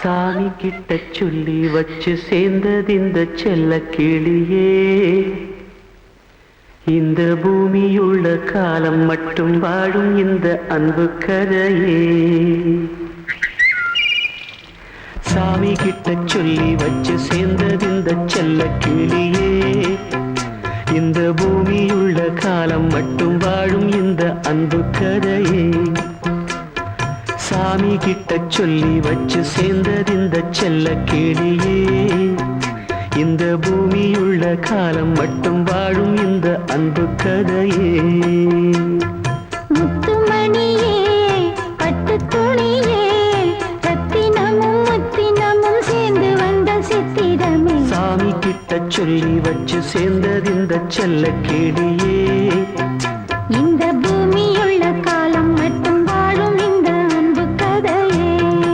சாமி கிட்ட சொல்லி வச்சு சேர்ந்தது இந்த செல்ல கிளியே. இந்த பூமியுள்ள காலம் மட்டும் வாழும் இந்த அன்பு கதையே. சாமி கிட்ட சொல்லி வச்சு சேர்ந்தது இந்த செல்ல கிளியே. இந்த பூமியுள்ள காலம் மட்டும் வாழும் இந்த அன்பு கதையே. சாமி கிட்ட சொல்லி வச்சு சேர்ந்தது இந்த செல்ல கிளியே. இந்த பூமியுள்ள காலம் மட்டும் வாழும் இந்த அன்பு கதையே. முத்துமணியே பட்டு துணியே ரத்தினமும் முத்தினமும் சேர்ந்து வந்த சித்திரமே. சாமி கிட்ட சொல்லி வச்சு சேர்ந்தது இந்த செல்ல கிளியே.